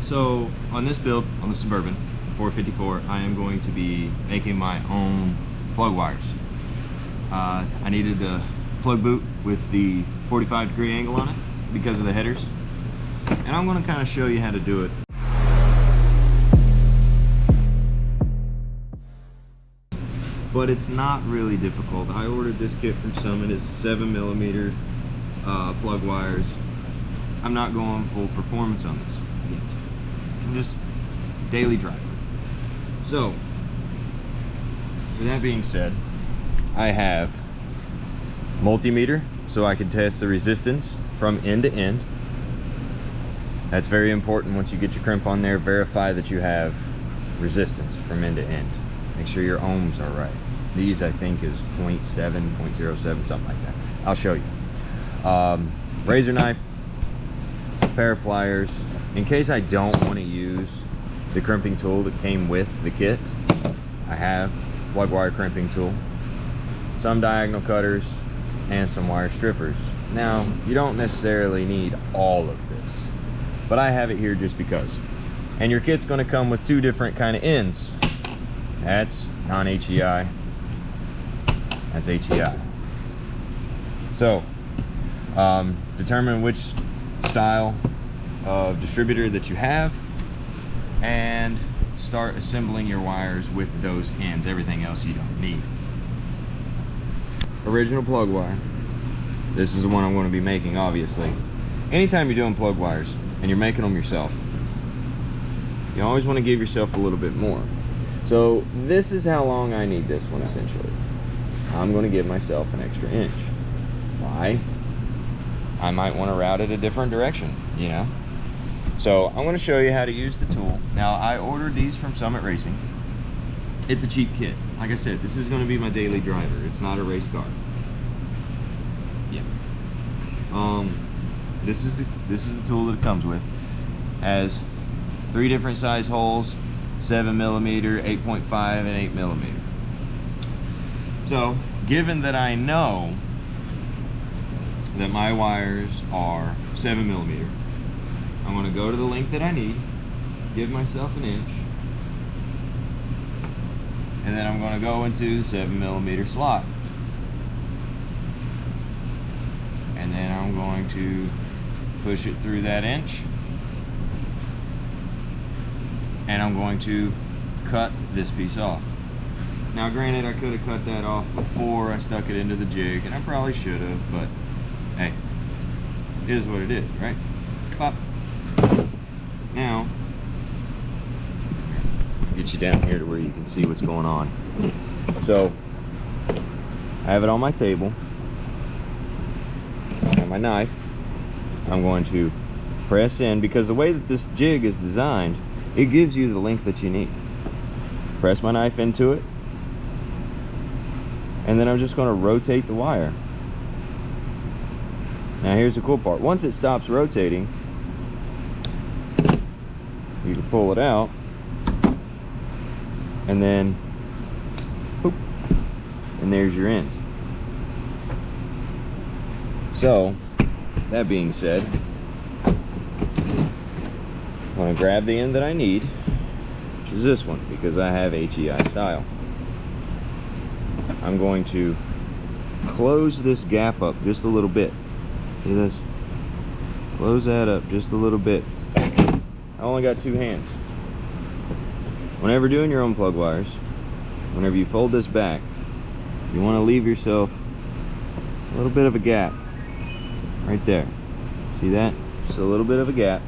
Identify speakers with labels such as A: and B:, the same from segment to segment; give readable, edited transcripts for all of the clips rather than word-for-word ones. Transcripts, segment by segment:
A: So on this build, on the Suburban 454, I am going to be making my own plug wires. I needed the plug boot with the 45-degree angle on it because of the headers. And I'm going to kind of show you how to do it. But it's not really difficult. I ordered this kit from Summit. It's 7mm plug wires. I'm not going full performance on this yet. I'm just daily driver. So, with that being said, I have multimeter so I can test the resistance from end to end. That's very important. Once you get your crimp on there, verify that you have resistance from end to end. Make sure your ohms are right. These I think is 0.7, 0.07, something like that. I'll show you. Razor knife, pair of pliers. In case I don't want to use the crimping tool that came with the kit, I have plug wire crimping tool, some diagonal cutters, and some wire strippers. Now, you don't necessarily need all of this, but I have it here just because. And your kit's going to come with two different kind of ends. That's non-HEI, that's HEI. So, determine which style of distributor that you have and start assembling your wires with those ends. Everything else you don't need. Original plug wire. This is the one I'm going to be making, obviously. Anytime you're doing plug wires and you're making them yourself, you always want to give yourself a little bit more. So this is how long I need this one essentially. I'm going to give myself an extra inch. Why? I might want to route it a different direction, you know? So I'm going to show you how to use the tool. Now, I ordered these from Summit Racing. It's a cheap kit. Like I said, this is going to be my daily driver. It's not a race car. Yeah. This is the tool that it comes with. Has 3 different size holes, 7mm, 8.5, and 8mm. So, given that I know that my wires are 7mm, I'm going to go to the length that I need, give myself an inch, and then I'm going to go into the 7mm slot. And then I'm going to push it through that inch, and I'm going to cut this piece off. Now granted, I could have cut that off before I stuck it into the jig, and I probably should have, but hey, it is what it is, right? Pop. Now, get you down here to where you can see what's going on. So, I have it on my table. I have my knife. I'm going to press in, because the way that this jig is designed, it gives you the length that you need. Press my knife into it, and then I'm just going to rotate the wire. Now here's the cool part. Once it stops rotating, you can pull it out, and then boop, and there's your end. So, that being said, I'm going to grab the end that I need, which is this one, because I have HEI style. I'm going to close this gap up just a little bit. See this? Close that up just a little bit. I only got 2 hands. Whenever doing your own plug wires, whenever you fold this back, you want to leave yourself a little bit of a gap right there. See that? Just a little bit of a gap.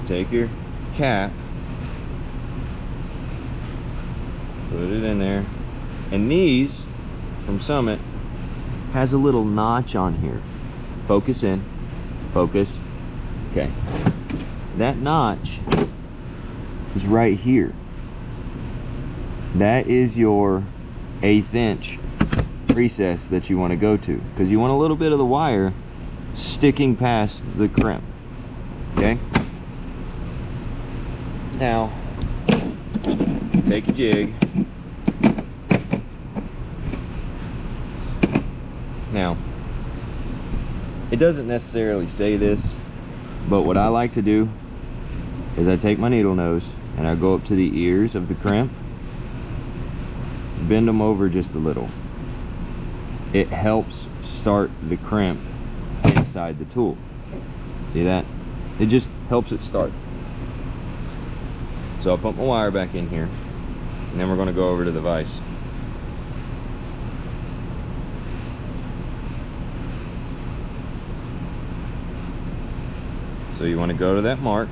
A: Take your cap, put it in there, and these from Summit has a little notch on here. Focus in, focus. Okay, that notch is right here. That is your 1/8 inch recess that you want to go to, because you want a little bit of the wire sticking past the crimp. Okay, now take a jig. Now, it doesn't necessarily say this, But what I like to do is I take my needle nose and I go up to the ears of the crimp, bend them over just a little. It helps start the crimp inside the tool. See that? It just helps it start. So I'll put my wire back in here, and then we're going to go over to the vise. So you want to go to that mark.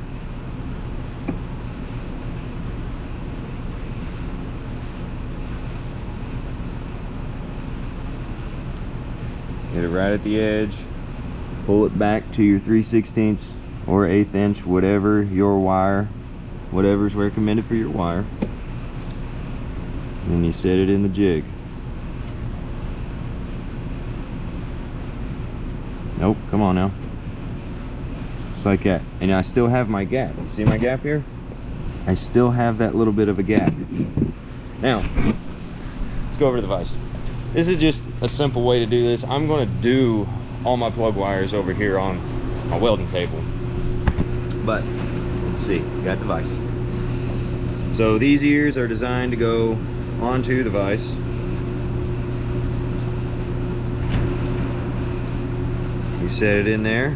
A: Get it right at the edge. Pull it back to your 3/16 or 1/8 inch, whatever your wire, whatever's recommended for your wire. And then you set it in the jig. Nope, come on now. Just like that. And I still have my gap. You see my gap here? I still have that little bit of a gap. Now, let's go over to the vise. This is just a simple way to do this. I'm going to do all my plug wires over here on my welding table. But let's see, got the vise. So these ears are designed to go onto the vise. You set it in there,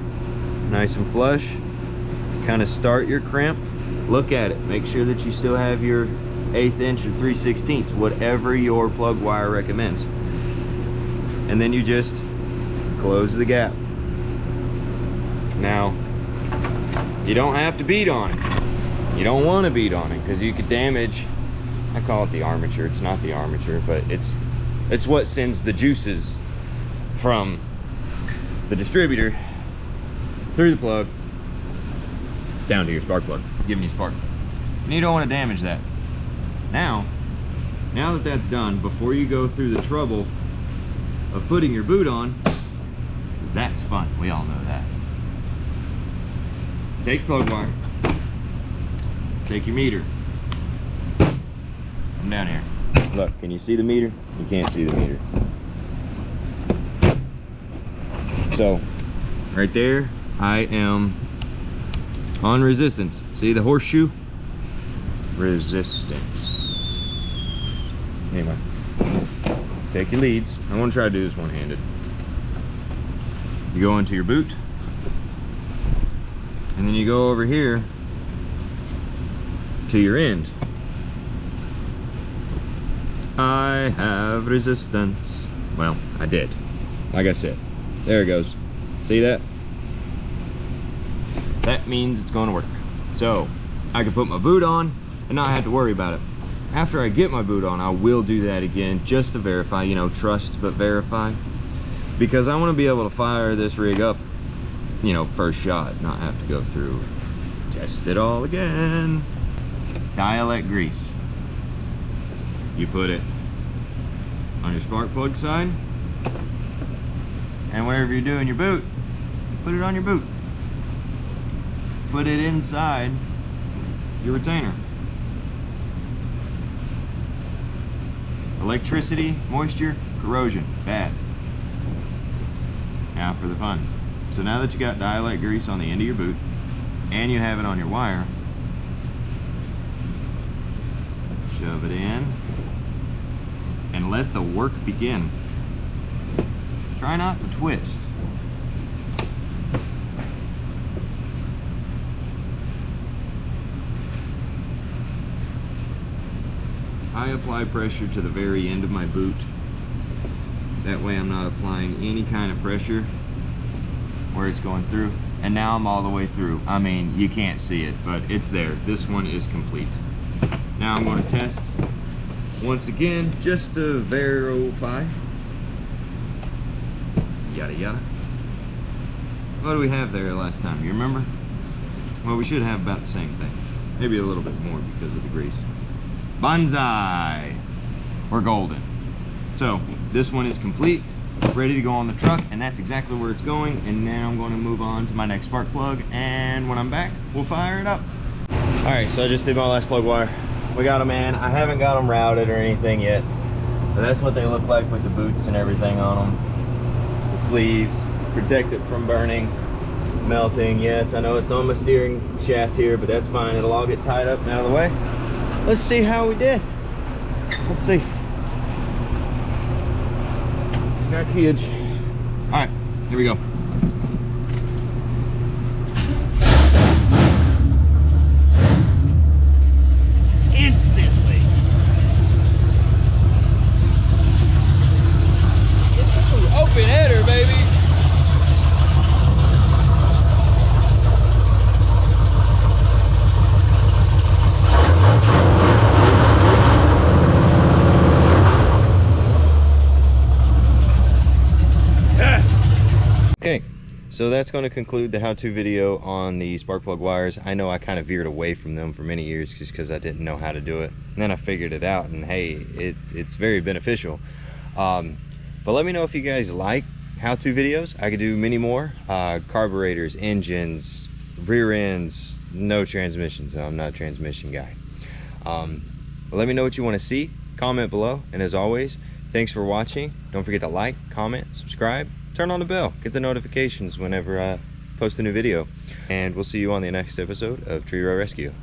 A: nice and flush. Kind of start your crimp. Look at it. Make sure that you still have your 1/8 inch or 3/16, whatever your plug wire recommends. And then you just close the gap. Now, you don't have to beat on it. You don't want to beat on it because you could damage, I call it the armature. It's not the armature, but it's what sends the juices from the distributor through the plug down to your spark plug, giving you spark. And you don't want to damage that. Now that that's done, before you go through the trouble of putting your boot on, because that's fun, we all know that. Take plug wire, take your meter, come down here. Look, can you see the meter? You can't see the meter. So, right there, I am on resistance. See the horseshoe? Resistance. Anyway, take your leads. I want to try to do this one-handed. You go into your boot, and then you go over here to your end. I have resistance. Well, I did. Like I said, there it goes. See that? That means it's going to work. So I can put my boot on and not have to worry about it. After I get my boot on, I will do that again just to verify, you know, trust but verify. Because I want to be able to fire this rig up, you know, first shot, not have to go through, test it all again. Dialect grease. You put it on your spark plug side, and wherever you're doing your boot, put it on your boot. Put it inside your retainer. Electricity, moisture, corrosion, bad. Now for the fun. So now that you got dialect grease on the end of your boot, and you have it on your wire, shove it in, and let the work begin. Try not to twist. I apply pressure to the very end of my boot. That way I'm not applying any kind of pressure where it's going through. And now I'm all the way through. I mean, you can't see it, but it's there. This one is complete. Now I'm going to test once again, just to verify. Yada yada. What do we have there last time? You remember? Well, we should have about the same thing. Maybe a little bit more because of the grease. Banzai! We're golden. So, this one is complete, ready to go on the truck, and that's exactly where it's going. And now I'm going to move on to my next spark plug, and when I'm back, we'll fire it up. Alright, so I just did my last plug wire. We got them in. I haven't got them routed or anything yet, but that's what they look like with the boots and everything on them. The sleeves, protect it from burning. melting. Yes, I know it's on my steering shaft here, but that's fine. It'll all get tied up and out of the way. Let's see how we did. Let's see. Package. All right, here we go. Instantly. Ooh, open header, baby. Okay, so that's going to conclude the how-to video on the spark plug wires. I know I kind of veered away from them for many years just because I didn't know how to do it. And then I figured it out, and hey, it's very beneficial. But let me know if you guys like how-to videos. I could do many more. Carburetors, engines, rear ends, no transmissions. I'm not a transmission guy. But let me know what you want to see. Comment below. And as always, thanks for watching. Don't forget to like, comment, subscribe. Turn on the bell, get the notifications whenever I post a new video, and we'll see you on the next episode of Treerow Rescue.